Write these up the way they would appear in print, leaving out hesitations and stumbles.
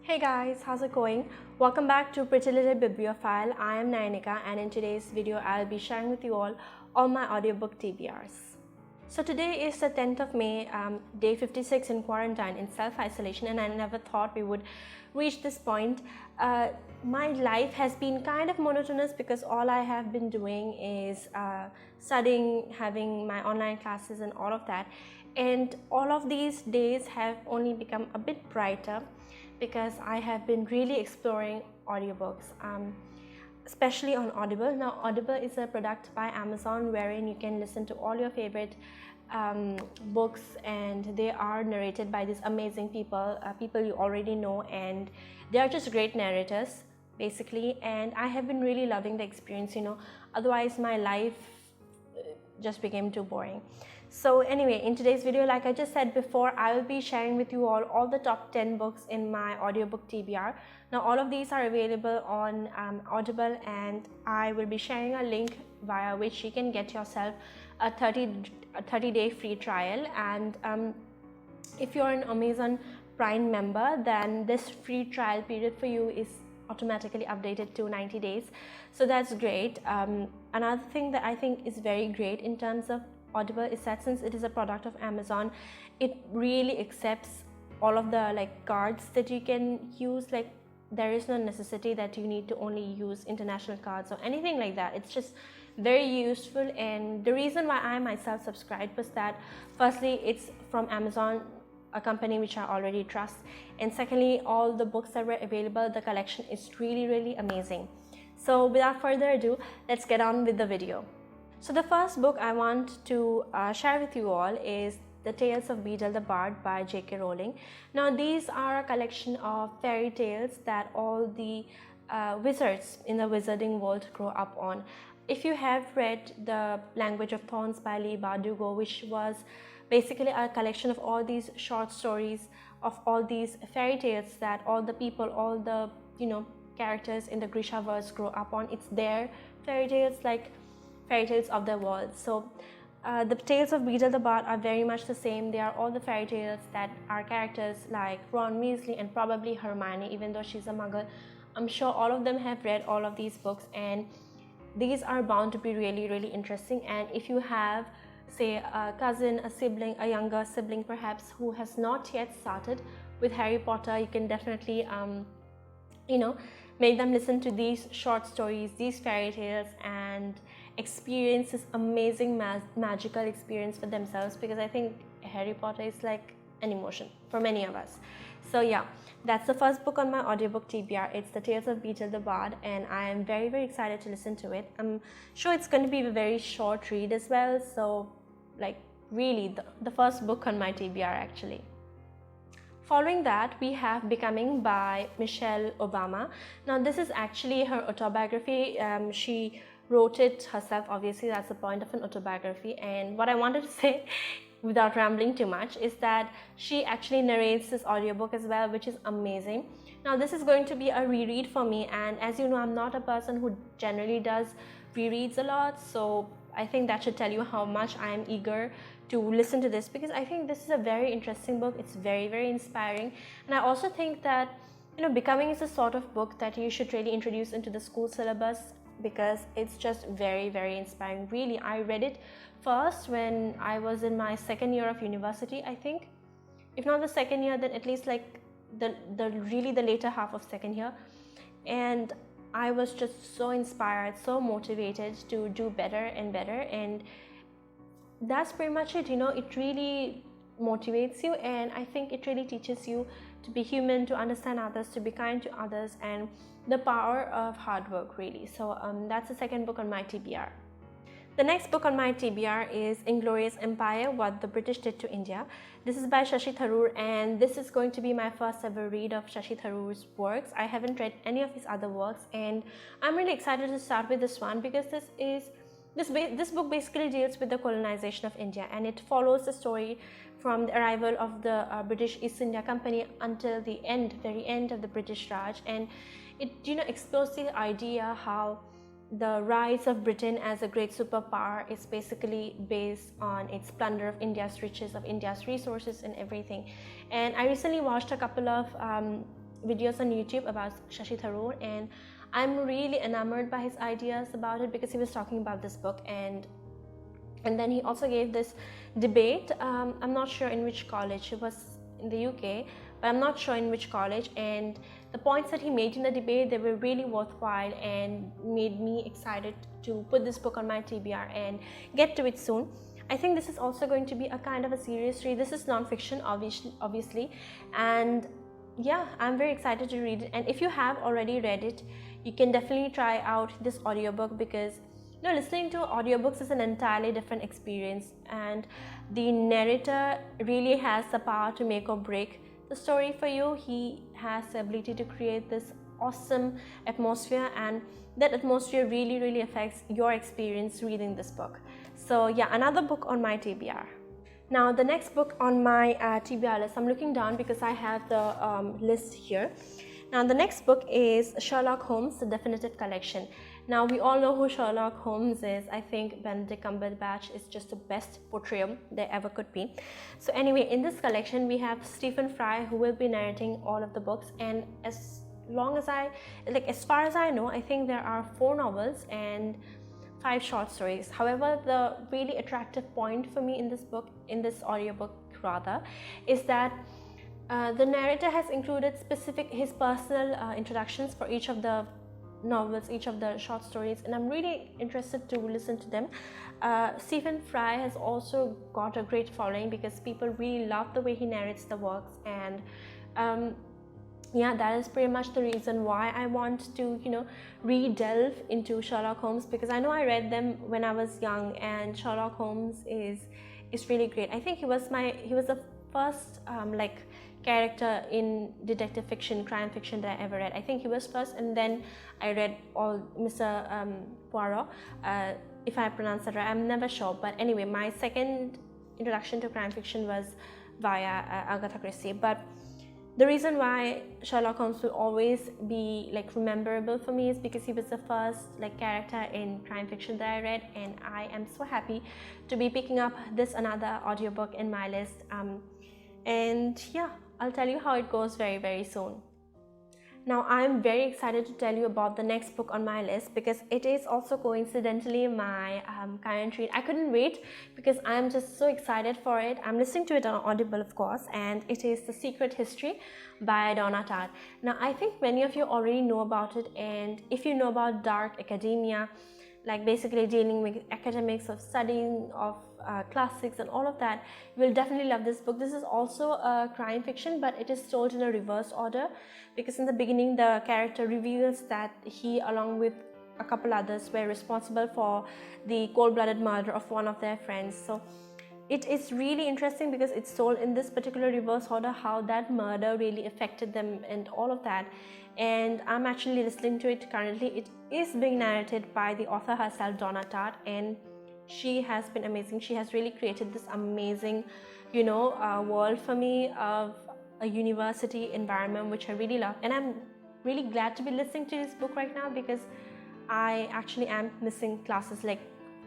Hey guys, how's it going? Welcome back to Pretty Little Bibliophile. I am Nayanika, and in today's video I'll be sharing with you all my audiobook TBRs. So today is the 10th of May, day 56 in quarantine, in self-isolation, and I never thought we would reach this point. My life has been kind of monotonous because all I have been doing is studying, having my online classes and all of that. And all of these days have only become a bit brighter because I have been really exploring audiobooks, especially on Audible. Now, Audible is a product by Amazon wherein you can listen to all your favorite books, and they are narrated by these amazing people, people you already know, and they are just great narrators basically. And I have been really loving the experience, otherwise my life just became too boring. So anyway, in today's video, like I just said before, I will be sharing with you all the top 10 books in my audiobook TBR. Now all of these are available on Audible, and I will be sharing a link via which you can get yourself a 30-day free trial. And if you're an Amazon Prime member, then this free trial period for you is automatically updated to 90 days. So that's great. Another thing that I think is very great in terms of Audible is that since it is a product of Amazon, it really accepts all of the cards that you can use. There is no necessity that you need to only use international cards or anything like that. It's just very useful, and the reason why I myself subscribed was that firstly, it's from Amazon, a company which I already trust, and secondly, all the books that were available, the collection is really amazing. So without further ado, let's get on with the video. So the first book I want to share with you all is The Tales of Beedle the Bard by J.K. Rowling. Now these are a collection of fairy tales that all the wizards in the wizarding world grow up on. If you have read The Language of Thorns by Leigh Bardugo, which was basically a collection of all these short stories of all these fairy tales that all the people, all the characters in the Grishaverse grow up on, it's their fairy tales, like fairy tales of their world. So the Tales of Beedle the Bard are very much the same. They are all the fairy tales that are characters like Ron Weasley and probably Hermione, even though she's a muggle. I'm sure all of them have read all of these books, and these are bound to be really interesting. And if you have, say, a cousin, a sibling, a younger sibling perhaps, who has not yet started with Harry Potter, you can definitely make them listen to these short stories, these fairy tales, and experience this amazing magical experience for themselves, because I think Harry Potter is like an emotion for many of us. So yeah, that's the first book on my audiobook TBR. It's The Tales of Beedle the Bard, and I am very excited to listen to it. I'm sure it's going to be a very short read as well, so really the first book on my TBR actually. Following that, we have Becoming by Michelle Obama. Now this is actually her autobiography. She wrote it herself, obviously that's the point of an autobiography. And what I wanted to say, without rambling too much, is that she actually narrates this audiobook as well, which is amazing. Now this is going to be a reread for me, and as you know, I'm not a person who generally does rereads a lot, so I think that should tell you how much I am eager to listen to this, because I think this is a very interesting book. It's very inspiring, and I also think that Becoming is a sort of book that you should really introduce into the school syllabus, because it's just very inspiring. Really, I read it first when I was in my second year of university, I think. If not the second year, then at least the later half of second year, and I was just so inspired, so motivated to do better and better, and that's pretty much it. It really motivates you, and I think it really teaches you to be human, to understand others, to be kind to others, and the power of hard work, really. So that's the second book on my TBR. The next book on my TBR is Inglorious Empire, What the British Did to India. This is by Shashi Tharoor, and this is going to be my first ever read of Shashi Tharoor's works. I haven't read any of his other works, and I'm really excited to start with this one, because this book basically deals with the colonization of India, and it follows the story from the arrival of the British East India Company until the very end of the British Raj. And it explores the idea how the rise of Britain as a great superpower is basically based on its plunder of India's riches, of India's resources and everything. And I recently watched a couple of videos on YouTube about Shashi Tharoor, and I'm really enamored by his ideas about it because he was talking about this book, and then he also gave this debate. I'm not sure in which college, it was in the UK, but I'm not sure in which college, and the points that he made in the debate, they were really worthwhile and made me excited to put this book on my TBR and get to it soon. I think this is also going to be a kind of a serious read. This is non-fiction, obviously, and yeah, I'm very excited to read it. And if you have already read it, you can definitely try out this audiobook, because listening to audiobooks is an entirely different experience, and the narrator really has the power to make or break the story for you. He has the ability to create this awesome atmosphere, and that atmosphere really affects your experience reading this book. So yeah, another book on my TBR. Now the next book on my TBR list, I'm looking down because I have the list here. Now the next book is Sherlock Holmes, The Definitive Collection. Now we all know who Sherlock Holmes is. I think Benedict Cumberbatch is just the best portrayal there ever could be. So anyway, in this collection we have Stephen Fry, who will be narrating all of the books, and as far as I know, I think there are 4 novels and 5 short stories. However, the really attractive point for me in this book, in this audiobook rather, is that the narrator has included his personal introductions for each of the novels, each of the short stories, and I'm really interested to listen to them. Stephen Fry has also got a great following because people really love the way he narrates the works, and yeah, that is pretty much the reason why I want to re-delve into Sherlock Holmes, because I know I read them when I was young, and Sherlock Holmes is really great. I think he was the first character in detective fiction, crime fiction that I ever read. I think he was first, and then I read all Mr. Poirot, if I pronounce that right, I'm never sure, but anyway, my second introduction to crime fiction was via Agatha Christie. But the reason why Sherlock Holmes will always be rememberable for me is because he was the first character in crime fiction that I read, and I am so happy to be picking up this another audiobook in my list. And yeah, I'll tell you how it goes very soon. Now I'm very excited to tell you about the next book on my list, because it is also coincidentally my current read. I couldn't wait because I'm just so excited for it. I'm listening to it on Audible, of course, and it is The Secret History by Donna Tartt. Now I think many of you already know about it, and if you know about dark academia, basically dealing with academics, of studying of classics and all of that, you will definitely love this book. This is also a crime fiction, but it is told in a reverse order, because in the beginning the character reveals that he, along with a couple others, were responsible for the cold-blooded murder of one of their friends. So it is really interesting because it's told in this particular reverse order, how that murder really affected them and all of that. And I'm actually listening to it currently. It is being narrated by the author herself, Donna Tartt, and she has been amazing. She has really created this amazing world for me of a university environment, which I really love. And I'm really glad to be listening to this book right now, because I actually am missing classes,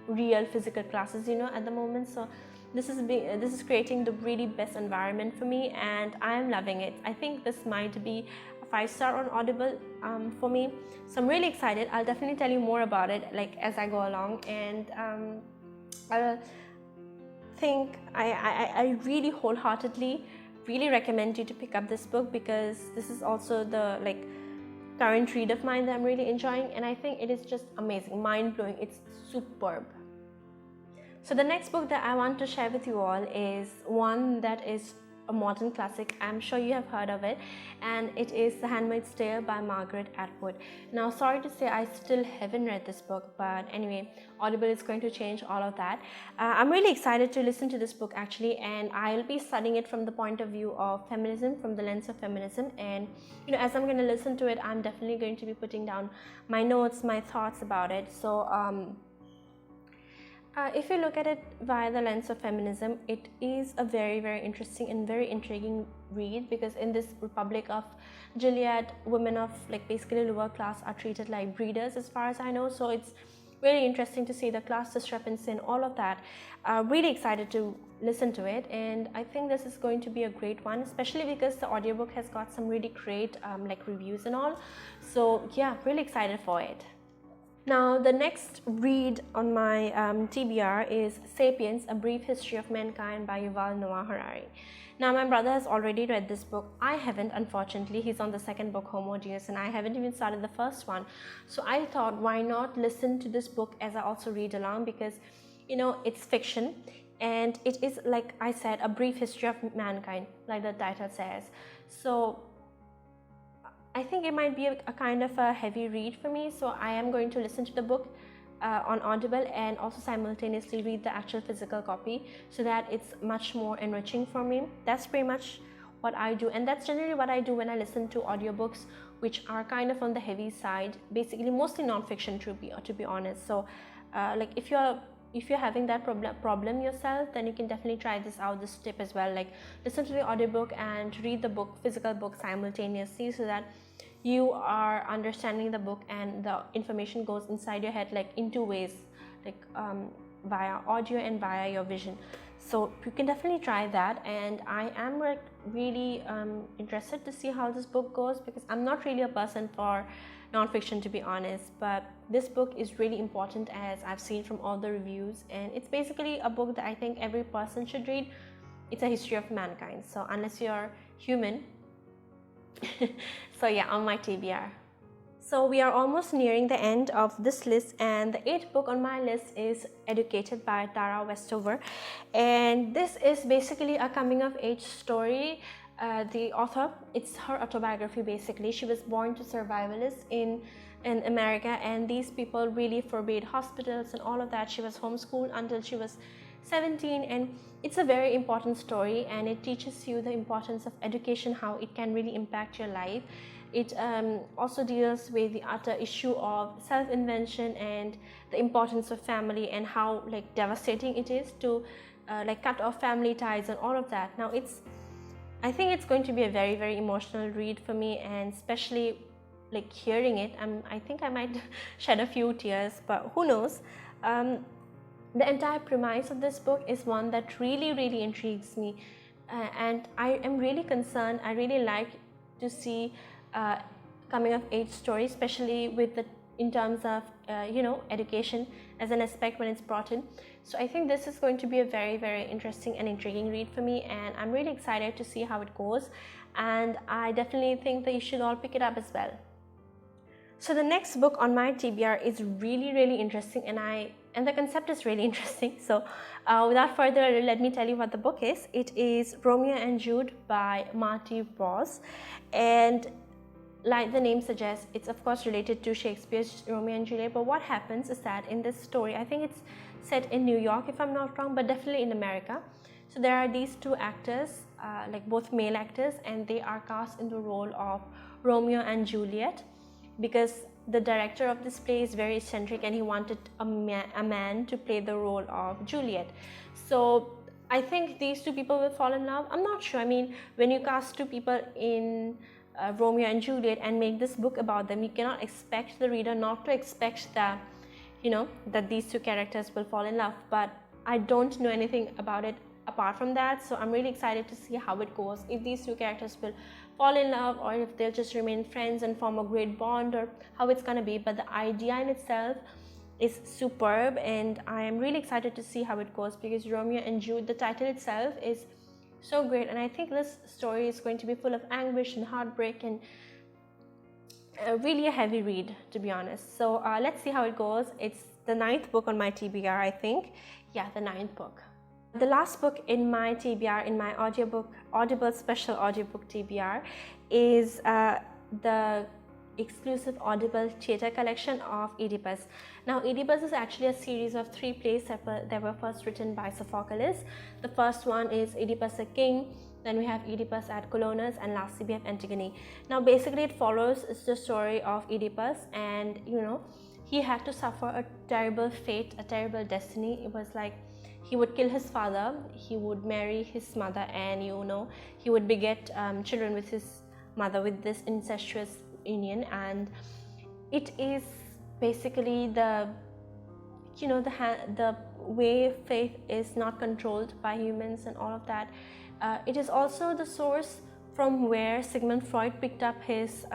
real physical classes at the moment. So this is creating the really best environment for me, and I am loving it. I think this might be a 5-star on Audible for me, so I'm really excited. I'll definitely tell you more about it as I go along, and I really wholeheartedly really recommend you to pick up this book, because this is also the current read of mine that I'm really enjoying, and I think it is just amazing, mind-blowing. It's superb. So the next book that I want to share with you all is one that is a modern classic. I'm sure you have heard of it, and it is The Handmaid's Tale by Margaret Atwood. Now, sorry to say, I still haven't read this book, but anyway, Audible is going to change all of that. I'm really excited to listen to this book actually, and I'll be studying it from the point of view of feminism, from the lens of feminism. And as I'm going to listen to it, I'm definitely going to be putting down my notes, my thoughts about it. So if you look at it via the lens of feminism, it is a very interesting and very intriguing read, because in this Republic of Gilead, women of basically lower class are treated like breeders, as far as I know. So it's really interesting to see the class discrepancy and all of that. Really excited to listen to it, and I think this is going to be a great one, especially because the audiobook has got some really great like reviews and all. So yeah, really excited for it. Now the next read on my TBR is Sapiens, A Brief History of Mankind by Yuval Noah Harari. Now my brother has already read this book. I haven't, unfortunately. He's on the second book, Homo Deus, and I haven't even started the first one. So I thought, why not listen to this book as I also read along, because you know, it's fiction and it is, like I said, a brief history of mankind, like the title says. So I think it might be a kind of a heavy read for me, so I am going to listen to the book on Audible and also simultaneously read the actual physical copy, so that it's much more enriching for me. That's pretty much what I do, and that's generally what I do when I listen to audiobooks which are kind of on the heavy side, basically mostly non-fiction to be honest. So like if you're having that problem yourself, then you can definitely try this tip as well. Like listen to the audiobook and read the physical book simultaneously, so that you are understanding the book and the information goes inside your head, like in two ways, like via audio and via your vision. So you can definitely try that, and I am really interested to see how this book goes, because I'm not really a person for non-fiction, to be honest, but this book is really important, as I've seen from all the reviews, and it's basically a book that I think every person should read. It's a history of mankind, so unless you're human. So yeah, on my TBR. So we are almost nearing the end of this list, and the 8th book on my list is Educated by Tara Westover, and this is basically a coming of age story. The author, it's her autobiography basically. She was born to survivalists in America, and these people really forbade hospitals and all of that. She was homeschooled until she was 17, and it's a very important story, and it teaches you the importance of education, how it can really impact your life. It also deals with the utter issue of self-invention and the importance of family, and how like devastating it is to like cut off family ties and all of that. Now I think it's going to be a very, very emotional read for me, and especially like hearing it, I think I might shed a few tears, but who knows. The entire premise of this book is one that really, really intrigues me, and I am really concerned. I really like to see coming of age stories, especially with in terms of you know, education as an aspect when it's brought in. So I think this is going to be a very, very interesting and intriguing read for me, and I'm really excited to see how it goes, and I definitely think that you should all pick it up as well. So the next book on my TBR is really, really interesting, and the concept is really interesting. So without further ado, let me tell you what the book is. It is Romeo and Jude by Marty, and like the name suggests, it's of course related to Shakespeare's Romeo and Juliet. But what happens is that in this story, I think it's set in New York if I'm not wrong, but definitely in America. So there are these two actors, like both male actors, and they are cast in the role of Romeo and Juliet, because the director of this play is very eccentric and he wanted a man to play the role of Juliet. So I think these two people will fall in love. I'm not sure. I mean, when you cast two people in Romeo and Juliet and make this book about them, you cannot expect the reader not to expect that, you know, that these two characters will fall in love. But I don't know anything about it apart from that, so I'm really excited to see how it goes, if these two characters will fall in love or if they'll just remain friends and form a great bond, or how it's gonna be. But the idea in itself is superb, and I am really excited to see how it goes, because Romeo and Jude, the title itself is so great, and I think this story is going to be full of anguish and heartbreak, and really a heavy read, to be honest. So let's see how it goes. It's the 9th book on my TBR, I think. Yeah, the 9th book. The last book in my TBR, in my Audible special audiobook TBR, is the exclusive Audible theatre collection of Oedipus. Now, Oedipus is actually a series of 3 plays that were first written by Sophocles. The first one is Oedipus the King, then we have Oedipus at Colonus, and lastly we have Antigone. Now, basically it follows the story of Oedipus, and you know, he had to suffer a terrible fate, a terrible destiny. It was like he would kill his father, he would marry his mother, and you know, he would beget children with his mother, with this incestuous union. And it is basically the you know, the way faith is not controlled by humans and all of that. It is also the source from where Sigmund Freud picked up his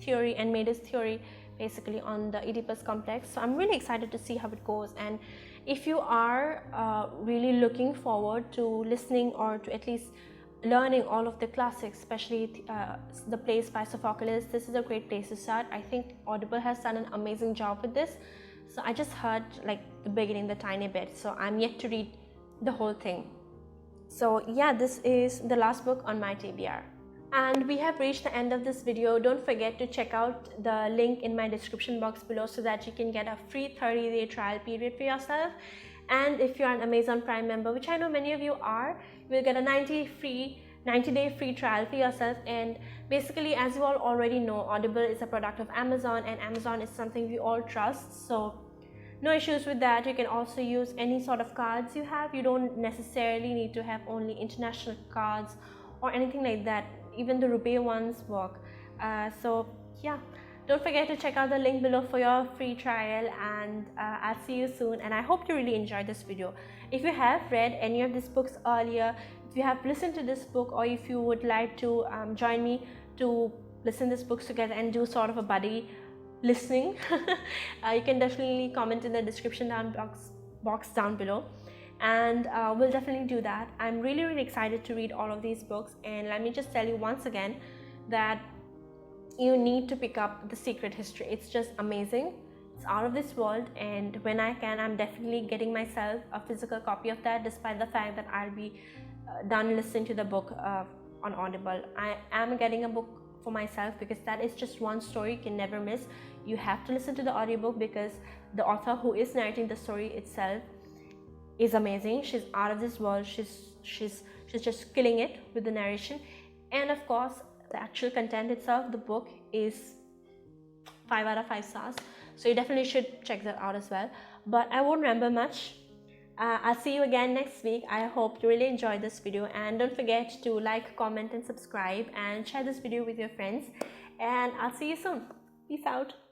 theory and made his theory basically on the Oedipus complex. So I'm really excited to see how it goes. And if you are really looking forward to listening or to at least learning all of the classics, especially the plays by Sophocles, this is a great place to start. I think Audible has done an amazing job with this. So I just heard like the beginning, the tiny bit, so I'm yet to read the whole thing. So yeah, this is the last book on my TBR. And we have reached the end of this video. Don't forget to check out the link in my description box below so that you can get a free 30-day trial period for yourself. And if you're an Amazon Prime member, which I know many of you are, you will get a 90-day free trial for yourself. And basically, as you all already know, Audible is a product of Amazon, and Amazon is something we all trust. So no issues with that. You can also use any sort of cards you have. You don't necessarily need to have only international cards or anything like that. Even the rupee ones work. So yeah, don't forget to check out the link below for your free trial, and I'll see you soon. And I hope you really enjoyed this video. If you have read any of these books earlier, if you have listened to this book, or if you would like to join me to listen to these books together and do sort of a buddy listening, you can definitely comment in the description box down below, and we'll definitely do that. I'm really excited to read all of these books, and let me just tell you once again that you need to pick up The Secret History. It's just amazing. It's out of this world, and when I can, I'm definitely getting myself a physical copy of that, despite the fact that I'll be done listening to the book on Audible. I am getting a book for myself because that is just one story you can never miss. You have to listen to the audiobook because the author who is narrating the story itself is amazing. She's out of this world. She's just killing it with the narration. And of course, the actual content itself, the book, is 5 out of 5 stars. So you definitely should check that out as well. But I won't ramble much. I'll see you again next week. I hope you really enjoyed this video, and don't forget to like, comment and subscribe, and share this video with your friends, and I'll see you soon. Peace out.